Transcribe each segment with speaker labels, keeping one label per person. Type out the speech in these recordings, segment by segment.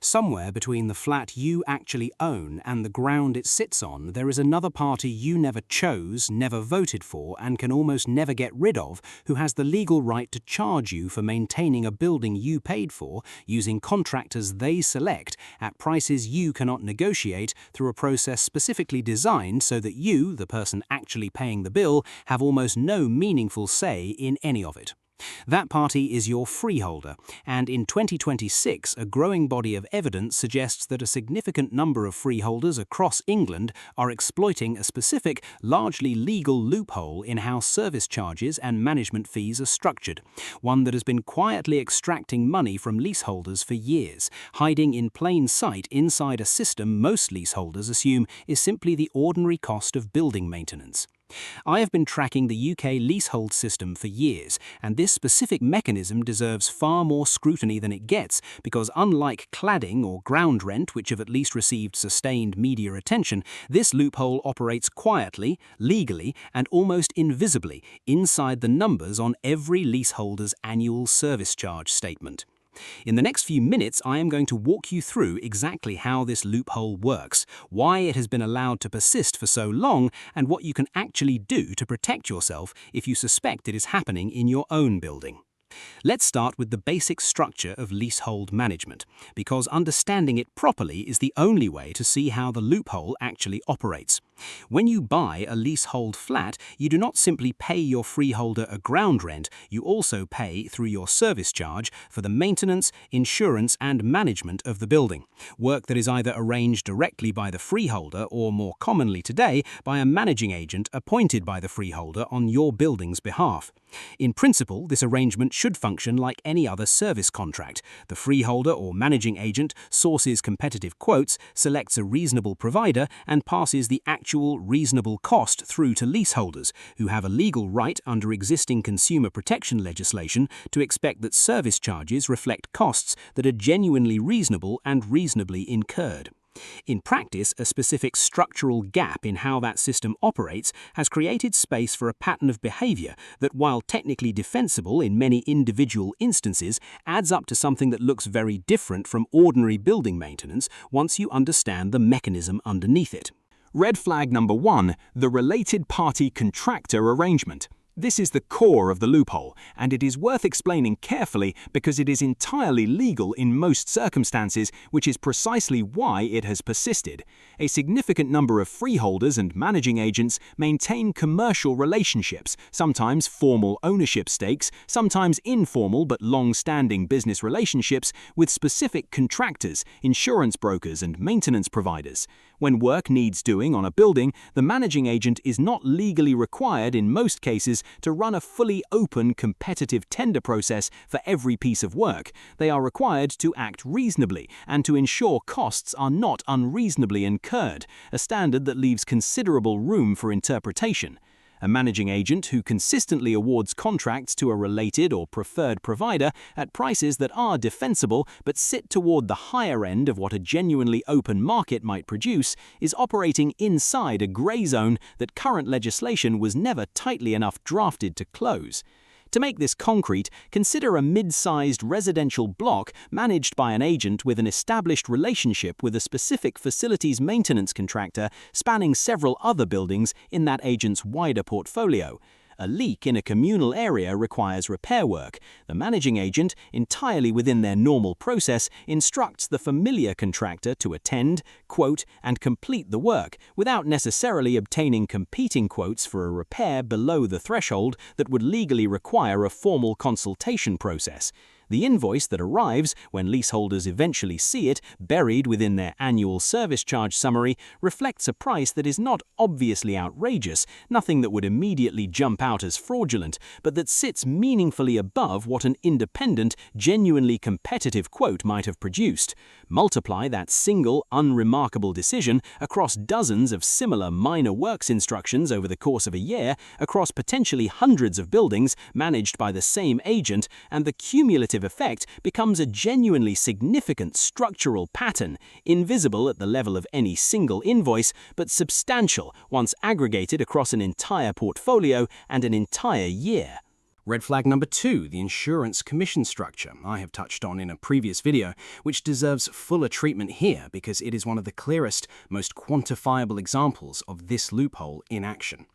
Speaker 1: Somewhere between the flat you actually own and the ground it sits on, there is another party you never chose, never voted for, and can almost never get rid of, who has the legal right to charge you for maintaining a building you paid for using contractors they select at prices you cannot negotiate through a process specifically designed so that you, the person actually paying the bill, have almost no meaningful say in any of it. That party is your freeholder, and in 2026 a growing body of evidence suggests that a significant number of freeholders across England are exploiting a specific, largely legal loophole in how service charges and management fees are structured, one that has been quietly extracting money from leaseholders for years, hiding in plain sight inside a system most leaseholders assume is simply the ordinary cost of building maintenance. I have been tracking the UK leasehold system for years, and this specific mechanism deserves far more scrutiny than it gets because unlike cladding or ground rent, which have at least received sustained media attention, this loophole operates quietly, legally, and almost invisibly inside the numbers on every leaseholder's annual service charge statement. In the next few minutes, I am going to walk you through exactly how this loophole works, why it has been allowed to persist for so long, and what you can actually do to protect yourself if you suspect it is happening in your own building. Let's start with the basic structure of leasehold management, because understanding it properly is the only way to see how the loophole actually operates. When you buy a leasehold flat, you do not simply pay your freeholder a ground rent, you also pay through your service charge for the maintenance, insurance and management of the building, work that is either arranged directly by the freeholder or, more commonly today, by a managing agent appointed by the freeholder on your building's behalf. In principle, this arrangement should function like any other service contract. The freeholder or managing agent sources competitive quotes, selects a reasonable provider, and passes the actual reasonable cost through to leaseholders, who have a legal right under existing consumer protection legislation to expect that service charges reflect costs that are genuinely reasonable and reasonably incurred. In practice, a specific structural gap in how that system operates has created space for a pattern of behavior that, while technically defensible in many individual instances, adds up to something that looks very different from ordinary building maintenance once you understand the mechanism underneath it.
Speaker 2: Red flag number 1, the related party contractor arrangement. This is the core of the loophole, and it is worth explaining carefully because it is entirely legal in most circumstances, which is precisely why it has persisted. A significant number of freeholders and managing agents maintain commercial relationships, sometimes formal ownership stakes, sometimes informal but long-standing business relationships with specific contractors, insurance brokers, and maintenance providers. When work needs doing on a building, the managing agent is not legally required in most cases to run a fully open competitive tender process for every piece of work. They are required to act reasonably and to ensure costs are not unreasonably incurred, a standard that leaves considerable room for interpretation. A managing agent who consistently awards contracts to a related or preferred provider at prices that are defensible but sit toward the higher end of what a genuinely open market might produce is operating inside a grey zone that current legislation was never tightly enough drafted to close. To make this concrete, consider a mid-sized residential block managed by an agent with an established relationship with a specific facilities maintenance contractor spanning several other buildings in that agent's wider portfolio. A leak in a communal area requires repair work. The managing agent, entirely within their normal process, instructs the familiar contractor to attend, quote, and complete the work without necessarily obtaining competing quotes for a repair below the threshold that would legally require a formal consultation process. The invoice that arrives, when leaseholders eventually see it, buried within their annual service charge summary, reflects a price that is not obviously outrageous, nothing that would immediately jump out as fraudulent, but that sits meaningfully above what an independent, genuinely competitive quote might have produced. Multiply that single, unremarkable decision across dozens of similar minor works instructions over the course of a year, across potentially hundreds of buildings managed by the same agent, and the cumulative effect becomes a genuinely significant structural pattern, invisible at the level of any single invoice, but substantial once aggregated across an entire portfolio and an entire year.
Speaker 1: Red flag number 2, the insurance commission structure, I have touched on in a previous video, which deserves fuller treatment here because it is one of the clearest, most quantifiable examples of this loophole in action.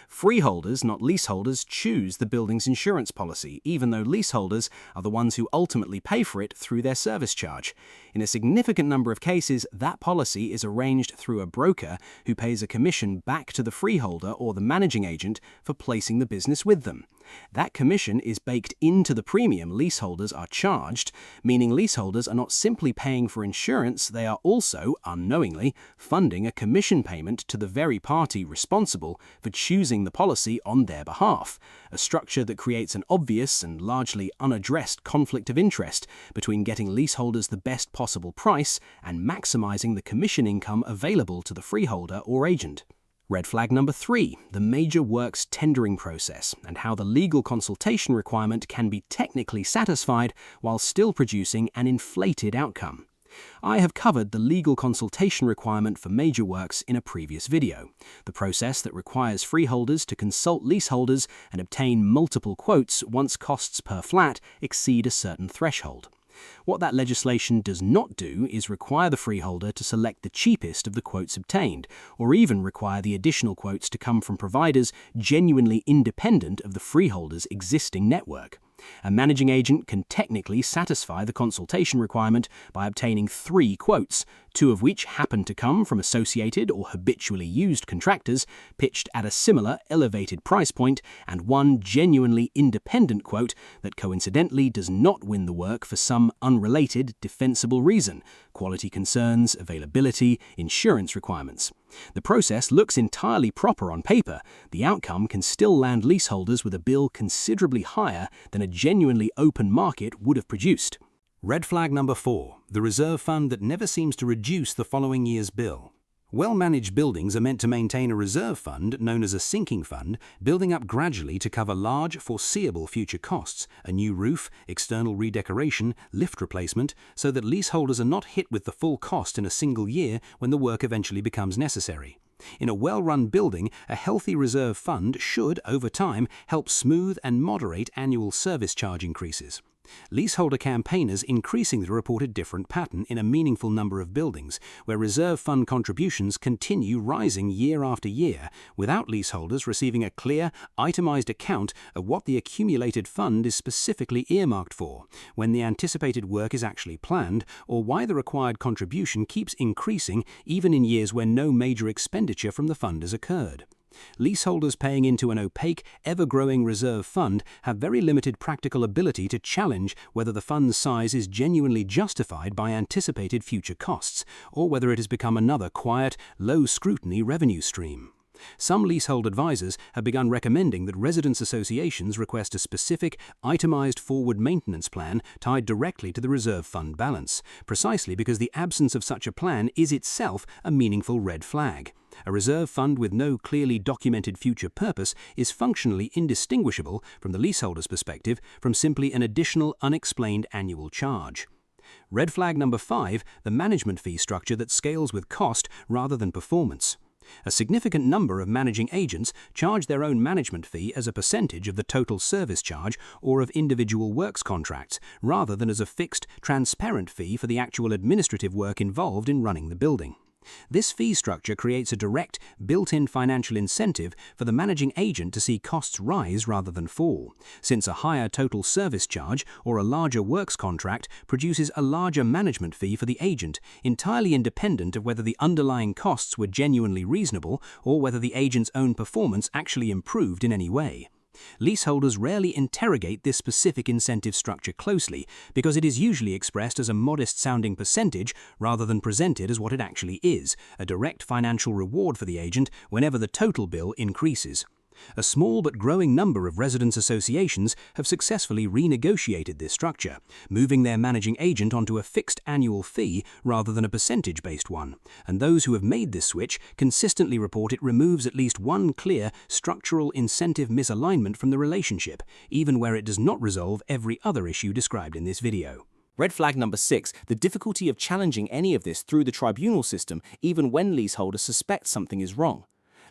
Speaker 1: Freeholders, not leaseholders, choose the building's insurance policy, even though leaseholders are the ones who ultimately pay for it through their service charge. In a significant number of cases, that policy is arranged through a broker who pays a commission back to the freeholder or the managing agent for placing the business with them. That commission is baked into the premium leaseholders are charged, meaning leaseholders are not simply paying for insurance, they are also, unknowingly, funding a commission payment to the very party responsible for choosing the policy on their behalf, a structure that creates an obvious and largely unaddressed conflict of interest between getting leaseholders the best possible price and maximizing the commission income available to the freeholder or agent. Red flag number 3, the major works tendering process and how the legal consultation requirement can be technically satisfied while still producing an inflated outcome. I have covered the legal consultation requirement for major works in a previous video, the process that requires freeholders to consult leaseholders and obtain multiple quotes once costs per flat exceed a certain threshold. What that legislation does not do is require the freeholder to select the cheapest of the quotes obtained, or even require the additional quotes to come from providers genuinely independent of the freeholder's existing network. A managing agent can technically satisfy the consultation requirement by obtaining 3 quotes, 2 of which happen to come from associated or habitually used contractors pitched at a similar elevated price point, and 1 genuinely independent quote that coincidentally does not win the work for some unrelated, defensible reason: quality concerns, availability, insurance requirements. The process looks entirely proper on paper. The outcome can still land leaseholders with a bill considerably higher than a genuinely open market would have produced.
Speaker 3: Red flag number 4, the reserve fund that never seems to reduce the following year's bill. Well-managed buildings are meant to maintain a reserve fund, known as a sinking fund, building up gradually to cover large, foreseeable future costs, a new roof, external redecoration, lift replacement, so that leaseholders are not hit with the full cost in a single year when the work eventually becomes necessary. In a well-run building, a healthy reserve fund should, over time, help smooth and moderate annual service charge increases. Leaseholder campaigners increasingly report a different pattern in a meaningful number of buildings, where reserve fund contributions continue rising year after year, without leaseholders receiving a clear, itemized account of what the accumulated fund is specifically earmarked for, when the anticipated work is actually planned, or why the required contribution keeps increasing even in years when no major expenditure from the fund has occurred. Leaseholders paying into an opaque, ever-growing reserve fund have very limited practical ability to challenge whether the fund's size is genuinely justified by anticipated future costs, or whether it has become another quiet, low-scrutiny revenue stream. Some leasehold advisors have begun recommending that residents' associations request a specific, itemized forward maintenance plan tied directly to the reserve fund balance, precisely because the absence of such a plan is itself a meaningful red flag. A reserve fund with no clearly documented future purpose is functionally indistinguishable, from the leaseholder's perspective, from simply an additional unexplained annual charge. Red flag number 5, the management fee structure that scales with cost rather than performance. A significant number of managing agents charge their own management fee as a percentage of the total service charge or of individual works contracts, rather than as a fixed, transparent fee for the actual administrative work involved in running the building. This fee structure creates a direct, built-in financial incentive for the managing agent to see costs rise rather than fall, since a higher total service charge or a larger works contract produces a larger management fee for the agent, entirely independent of whether the underlying costs were genuinely reasonable or whether the agent's own performance actually improved in any way. Leaseholders rarely interrogate this specific incentive structure closely because it is usually expressed as a modest-sounding percentage rather than presented as what it actually is, a direct financial reward for the agent whenever the total bill increases. A small but growing number of residents' associations have successfully renegotiated this structure, moving their managing agent onto a fixed annual fee rather than a percentage-based one, and those who have made this switch consistently report it removes at least one clear structural incentive misalignment from the relationship, even where it does not resolve every other issue described in this video.
Speaker 4: Red flag number 6, the difficulty of challenging any of this through the tribunal system even when leaseholders suspect something is wrong.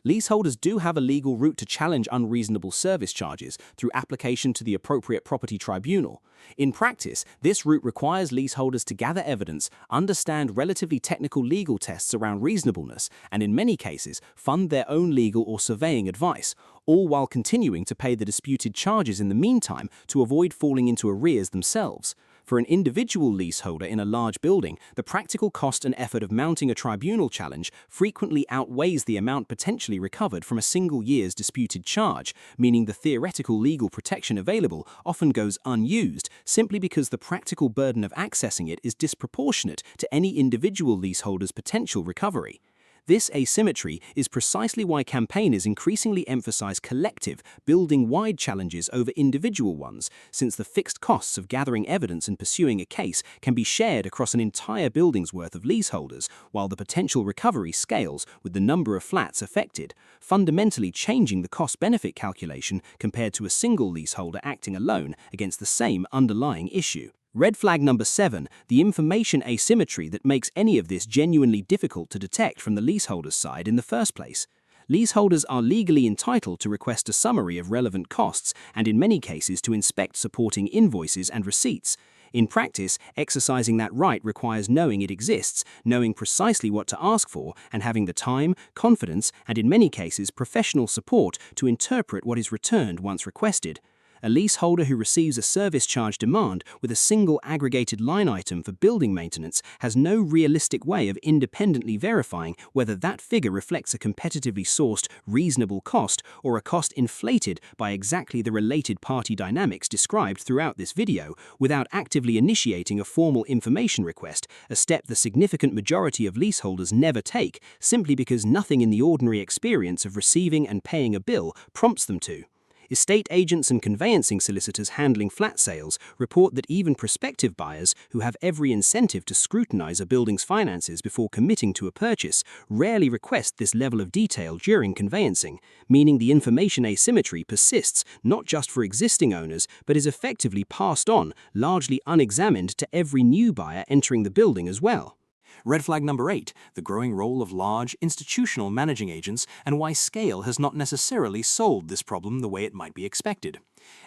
Speaker 4: Leaseholders do have a legal route to challenge unreasonable service charges through application to the appropriate property tribunal. In practice, this route requires leaseholders to gather evidence, understand relatively technical legal tests around reasonableness, and in many cases, fund their own legal or surveying advice, all while continuing to pay the disputed charges in the meantime to avoid falling into arrears themselves. For an individual leaseholder in a large building, the practical cost and effort of mounting a tribunal challenge frequently outweighs the amount potentially recovered from a single year's disputed charge, meaning the theoretical legal protection available often goes unused simply because the practical burden of accessing it is disproportionate to any individual leaseholder's potential recovery. This asymmetry is precisely why campaigners increasingly emphasize collective, building-wide challenges over individual ones, since the fixed costs of gathering evidence and pursuing a case can be shared across an entire building's worth of leaseholders, while the potential recovery scales with the number of flats affected, fundamentally changing the cost-benefit calculation compared to a single leaseholder acting alone against the same underlying issue. Red flag number 7, the information asymmetry that makes any of this genuinely difficult to detect from the leaseholder's side in the first place. Leaseholders are legally entitled to request a summary of relevant costs and in many cases to inspect supporting invoices and receipts. In practice, exercising that right requires knowing it exists, knowing precisely what to ask for, and having the time, confidence, and in many cases professional support to interpret what is returned once requested. A leaseholder who receives a service charge demand with a single aggregated line item for building maintenance has no realistic way of independently verifying whether that figure reflects a competitively sourced, reasonable cost or a cost inflated by exactly the related party dynamics described throughout this video without actively initiating a formal information request, a step the significant majority of leaseholders never take simply because nothing in the ordinary experience of receiving and paying a bill prompts them to. Estate agents and conveyancing solicitors handling flat sales report that even prospective buyers who have every incentive to scrutinize a building's finances before committing to a purchase rarely request this level of detail during conveyancing, meaning the information asymmetry persists not just for existing owners but is effectively passed on, largely unexamined, to every new buyer entering the building as well.
Speaker 2: Red flag number 8, the growing role of large, institutional managing agents and why scale has not necessarily solved this problem the way it might be expected.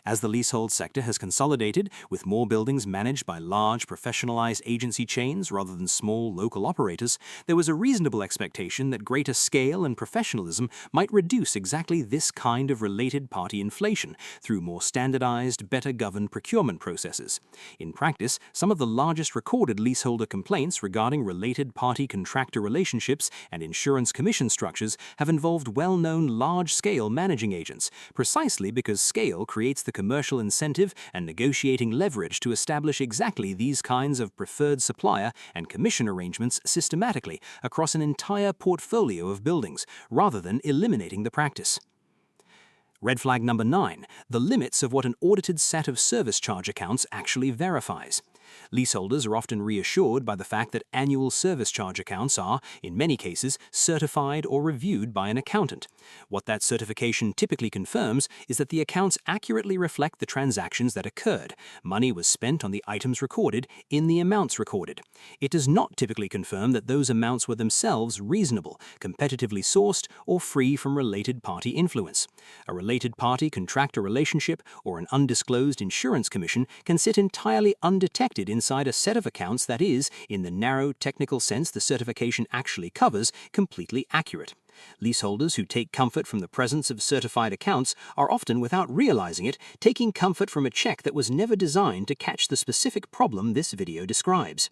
Speaker 2: As the leasehold sector has consolidated, with more buildings managed by large, professionalized agency chains rather than small, local operators, there was a reasonable expectation that greater scale and professionalism might reduce exactly this kind of related party inflation through more standardized, better-governed procurement processes. In practice, some of the largest recorded leaseholder complaints regarding related party contractor relationships and insurance commission structures have involved well-known large-scale managing agents, precisely because scale creates the commercial incentive and negotiating leverage to establish exactly these kinds of preferred supplier and commission arrangements systematically across an entire portfolio of buildings, rather than eliminating the practice. Red flag number 9, the limits of what an audited set of service charge accounts actually verifies. Leaseholders are often reassured by the fact that annual service charge accounts are, in many cases, certified or reviewed by an accountant. What that certification typically confirms is that the accounts accurately reflect the transactions that occurred. Money was spent on the items recorded in the amounts recorded. It does not typically confirm that those amounts were themselves reasonable, competitively sourced, or free from related party influence. A related party contractor relationship or an undisclosed insurance commission can sit entirely undetected inside a set of accounts that is, in the narrow technical sense the certification actually covers, completely accurate. Leaseholders who take comfort from the presence of certified accounts are often, without realizing it, taking comfort from a check that was never designed to catch the specific problem this video describes.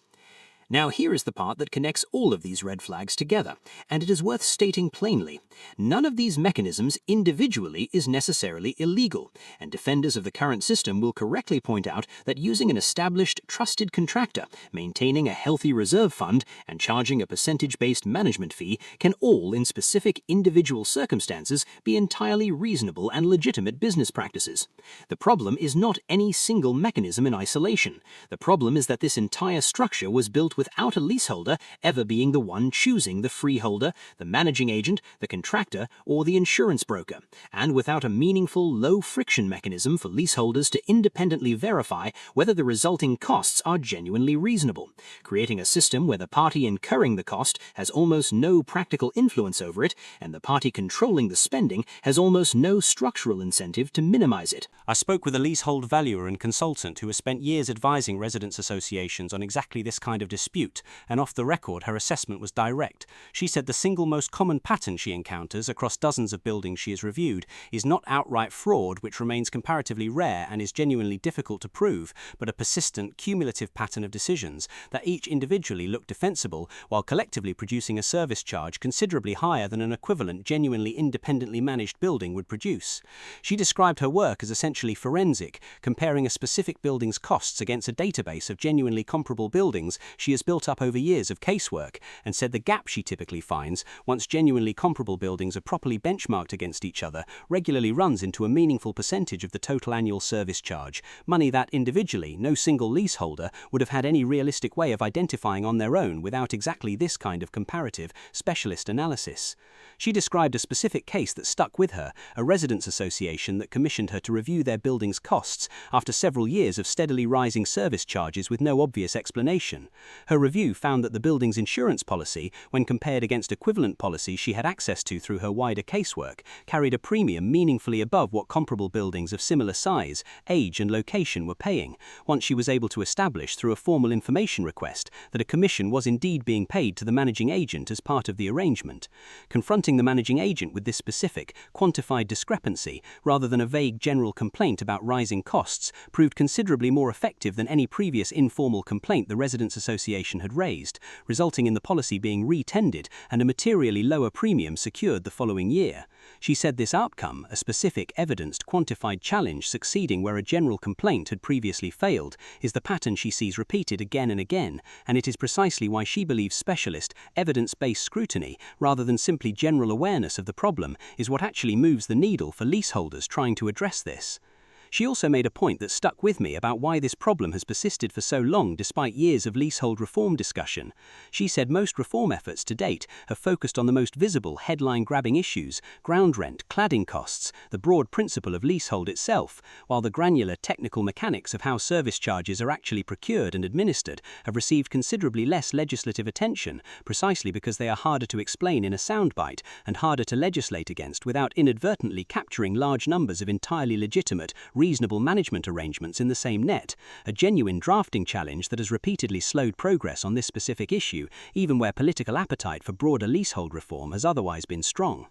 Speaker 2: Now here is the part that connects all of these red flags together, and it is worth stating plainly. None of these mechanisms individually is necessarily illegal, and defenders of the current system will correctly point out that using an established, trusted contractor, maintaining a healthy reserve fund, and charging a percentage-based management fee can all, in specific individual circumstances, be entirely reasonable and legitimate business practices. The problem is not any single mechanism in isolation. The problem is that this entire structure was built
Speaker 4: without a leaseholder ever being the one choosing the freeholder, the managing agent, the contractor, or the insurance broker, and without a meaningful, low-friction mechanism for leaseholders to independently verify whether the resulting costs are genuinely reasonable, creating a system where the party incurring the cost has almost no practical influence over it, and the party controlling the spending has almost no structural incentive to minimize it.
Speaker 1: I spoke with a leasehold valuer and consultant who has spent years advising residents' associations on exactly this kind of dispute, and off the record her assessment was direct. She said the single most common pattern she encounters across dozens of buildings she has reviewed is not outright fraud, which remains comparatively rare and is genuinely difficult to prove, but a persistent, cumulative pattern of decisions that each individually look defensible while collectively producing a service charge considerably higher than an equivalent genuinely independently managed building would produce. She described her work as essentially forensic, comparing a specific building's costs against a database of genuinely comparable buildings she has built up over years of casework, and said the gap she typically finds, once genuinely comparable buildings are properly benchmarked against each other, regularly runs into a meaningful percentage of the total annual service charge, money that individually no single leaseholder would have had any realistic way of identifying on their own without exactly this kind of comparative, specialist analysis. She described a specific case that stuck with her, a residents' association that commissioned her to review their building's costs after several years of steadily rising service charges with no obvious explanation. Her review found that the building's insurance policy, when compared against equivalent policies she had access to through her wider casework, carried a premium meaningfully above what comparable buildings of similar size, age, and location were paying, once she was able to establish through a formal information request that a commission was indeed being paid to the managing agent as part of the arrangement. Confronting the managing agent with this specific, quantified discrepancy, rather than a vague general complaint about rising costs, proved considerably more effective than any previous informal complaint the Residents' Association had raised, resulting in the policy being re-tendered and a materially lower premium secured the following year. She said this outcome, a specific, evidenced, quantified challenge succeeding where a general complaint had previously failed, is the pattern she sees repeated again and again, and it is precisely why she believes specialist, evidence-based scrutiny, rather than simply general awareness of the problem, is what actually moves the needle for leaseholders trying to address this. She also made a point that stuck with me about why this problem has persisted for so long despite years of leasehold reform discussion. She said most reform efforts to date have focused on the most visible, headline-grabbing issues: ground rent, cladding costs, the broad principle of leasehold itself, while the granular technical mechanics of how service charges are actually procured and administered have received considerably less legislative attention, precisely because they are harder to explain in a soundbite and harder to legislate against without inadvertently capturing large numbers of entirely legitimate, reasonable management arrangements in the same net, a genuine drafting challenge that has repeatedly slowed progress on this specific issue, even where political appetite for broader leasehold reform has otherwise been strong.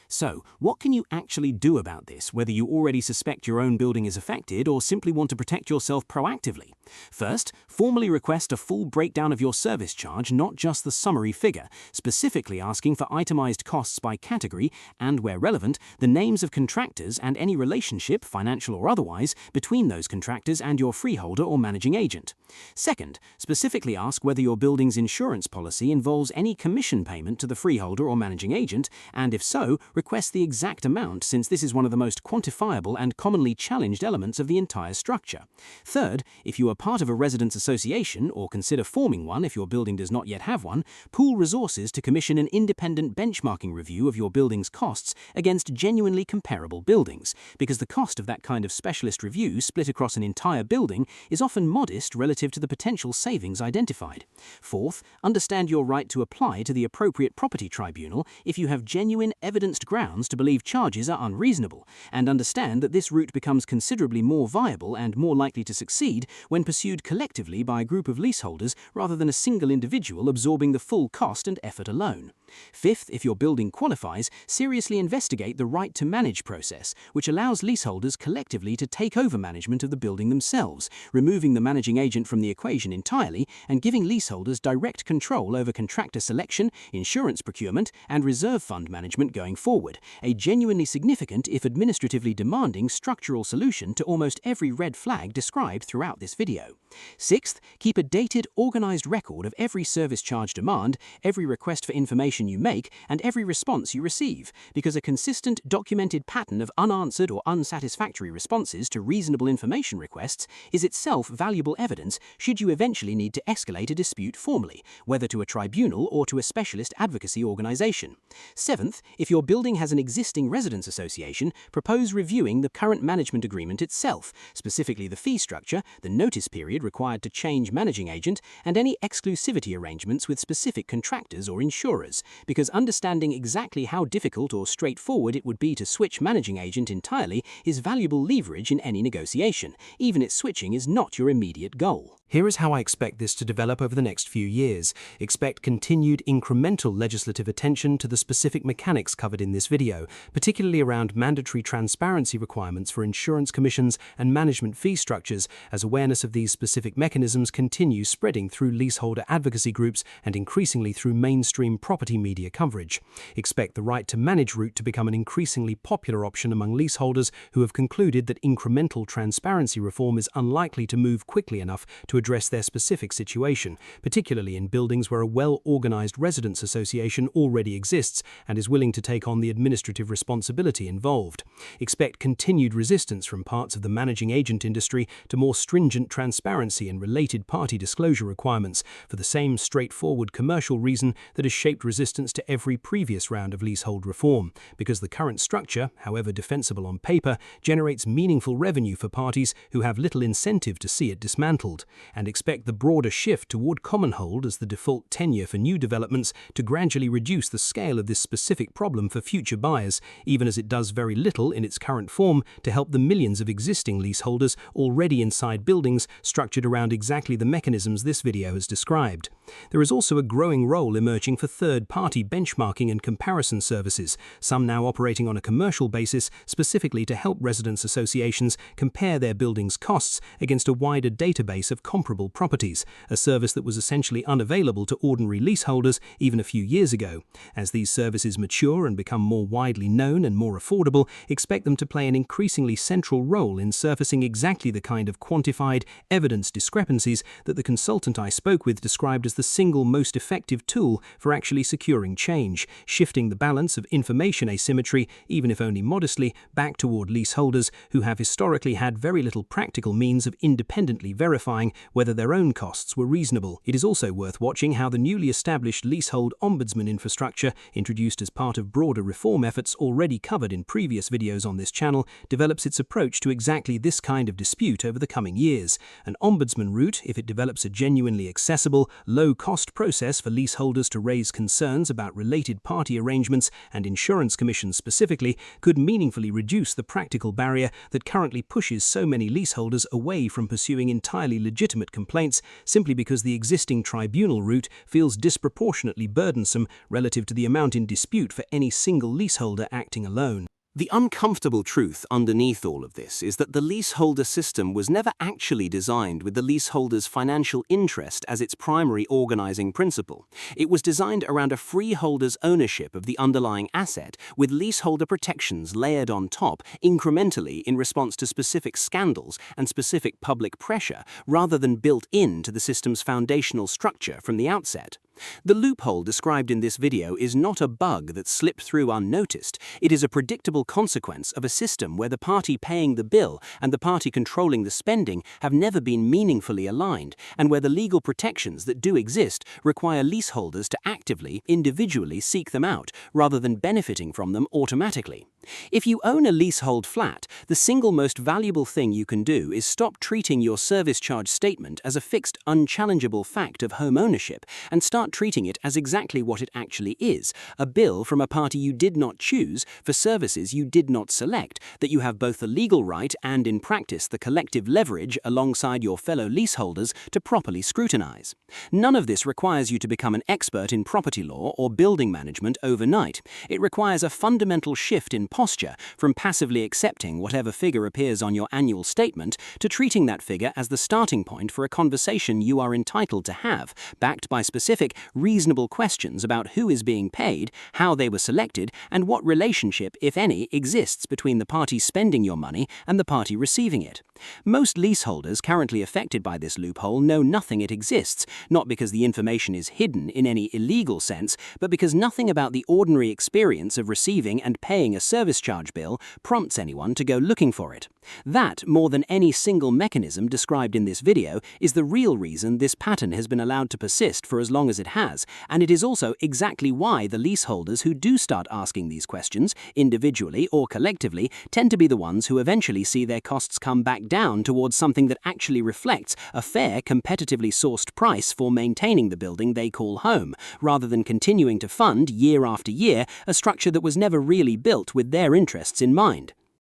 Speaker 3: So, what can you actually do about this, whether you already suspect your own building is affected or simply want to protect yourself proactively? First, formally request a full breakdown of your service charge, not just the summary figure, specifically asking for itemized costs by category and, where relevant, the names of contractors and any relationship, financial or otherwise, between those contractors and your freeholder or managing agent. Second, specifically ask whether your building's insurance policy involves any commission payment to the freeholder or managing agent, and if so, request the exact amount, since this is one of the most quantifiable and commonly challenged elements of the entire structure. Third, if you are part of a residents' association, or consider forming one if your building does not yet have one, pool resources to commission an independent benchmarking review of your building's costs against genuinely comparable buildings, because the cost of that kind of specialist review split across an entire building is often modest relative to the potential savings identified. Fourth, understand your right to apply to the appropriate property tribunal if you have genuine, evidenced grounds to believe charges are unreasonable, and understand that this route becomes considerably more viable and more likely to succeed when pursued collectively by a group of leaseholders rather than a single individual absorbing the full cost and effort alone. Fifth, if your building qualifies, seriously investigate the right to manage process, which allows leaseholders collectively to take over management of the building themselves, removing the managing agent from the equation entirely and giving leaseholders direct control over contractor selection, insurance procurement, and reserve fund management going forward, a genuinely significant, if administratively demanding, structural solution to almost every red flag described throughout this video. Sixth, keep a dated, organized record of every service charge demand, every request for information
Speaker 4: application you make and every response you receive, because a consistent, documented pattern of unanswered or unsatisfactory responses to reasonable information requests is itself valuable evidence should you eventually need to escalate a dispute formally, whether to a tribunal or to a specialist advocacy organization. Seventh, if your building has an existing residents association, propose reviewing the current management agreement itself, specifically the fee structure, the notice period required to change managing agent, and any exclusivity arrangements with specific contractors or insurers, because understanding exactly how difficult or straightforward it would be to switch managing agent entirely is valuable leverage in any negotiation, even if switching is not your immediate goal.
Speaker 3: Here is how I expect this to develop over the next few years. Expect continued incremental legislative attention to the specific mechanics covered in this video, particularly around mandatory transparency requirements for insurance commissions and management fee structures, as awareness of these specific mechanisms continues spreading through leaseholder advocacy groups and increasingly through mainstream property media coverage. Expect the right to manage route to become an increasingly popular option among leaseholders who have concluded that incremental transparency reform is unlikely to move quickly enough to address their specific situation, particularly in buildings where a well-organized residents association already exists and is willing to take on the administrative responsibility involved. Expect continued resistance from parts of the managing agent industry to more stringent transparency and related party disclosure requirements, for the same straightforward commercial reason that has shaped resistance to every previous round of leasehold reform, because the current structure, however defensible on paper, generates meaningful revenue for parties who have little incentive to see it dismantled. And expect the broader shift toward common hold as the default tenure for new developments to gradually reduce the scale of this specific problem for future buyers, even as it does very little in its current form to help the millions of existing leaseholders already inside buildings structured around exactly the mechanisms this video has described. There is also a growing role emerging for third-party benchmarking and comparison services, some now operating on a commercial basis specifically to help residents associations compare their buildings' costs against a wider database of comparable properties, a service that was essentially unavailable to ordinary leaseholders even a few years ago. As these services mature and become more widely known and more affordable, expect them to play an increasingly central role in surfacing exactly the kind of quantified evidence discrepancies that the consultant I spoke with described as the single most effective tool for actually securing change, shifting the balance of information asymmetry, even if only modestly, back toward leaseholders who have historically had very little practical means of independently verifying whether their own costs were reasonable. It is also worth watching how the newly established leasehold ombudsman infrastructure, introduced as part of broader reform efforts already covered in previous videos on this channel, develops its approach to exactly this kind of dispute over the coming years. An ombudsman route, if it develops a genuinely accessible, low-cost process for leaseholders to raise concerns about related party arrangements and insurance commissions specifically, could meaningfully reduce the practical barrier that currently pushes so many leaseholders away from pursuing entirely legitimate complaints simply because the existing tribunal route feels disproportionately burdensome relative to the amount in dispute for any single leaseholder acting alone.
Speaker 1: The uncomfortable truth underneath all of this is that the leaseholder system was never actually designed with the leaseholder's financial interest as its primary organizing principle. It was designed around a freeholder's ownership of the underlying asset, with leaseholder protections layered on top incrementally in response to specific scandals and specific public pressure, rather than built into the system's foundational structure from the outset. The loophole described in this video is not a bug that slipped through unnoticed. It is a predictable consequence of a system where the party paying the bill and the party controlling the spending have never been meaningfully aligned, and where the legal protections that do exist require leaseholders to actively, individually seek them out, rather than benefiting from them automatically. If you own a leasehold flat, the single most valuable thing you can do is stop treating your service charge statement as a fixed, unchallengeable fact of home ownership and start treating it as exactly what it actually is, a bill from a party you did not choose for services you did not select, that you have both the legal right and, in practice, the collective leverage alongside your fellow leaseholders to properly scrutinize. None of this requires you to become an expert in property law or building management overnight. It requires a fundamental shift in posture from passively accepting whatever figure appears on your annual statement to treating that figure as the starting point for a conversation you are entitled to have, backed by specific
Speaker 4: reasonable questions about who is being paid, how they were selected, and what relationship, if any, exists between the party spending your money and the party receiving it. Most leaseholders currently affected by this loophole know nothing it exists, not because the information is hidden in any illegal sense, but because nothing about the ordinary experience of receiving and paying a service charge bill prompts anyone to go looking for it. That, more than any single mechanism described in this video, is the real reason this pattern has been allowed to persist for as long as it has, and it is also exactly why the leaseholders who do start asking these questions, individually or collectively, tend to be the ones who eventually see their costs come back down towards something that actually reflects a fair, competitively sourced price for maintaining the building they call home, rather than continuing to fund, year after year, a structure that was never really built with their interests in mind.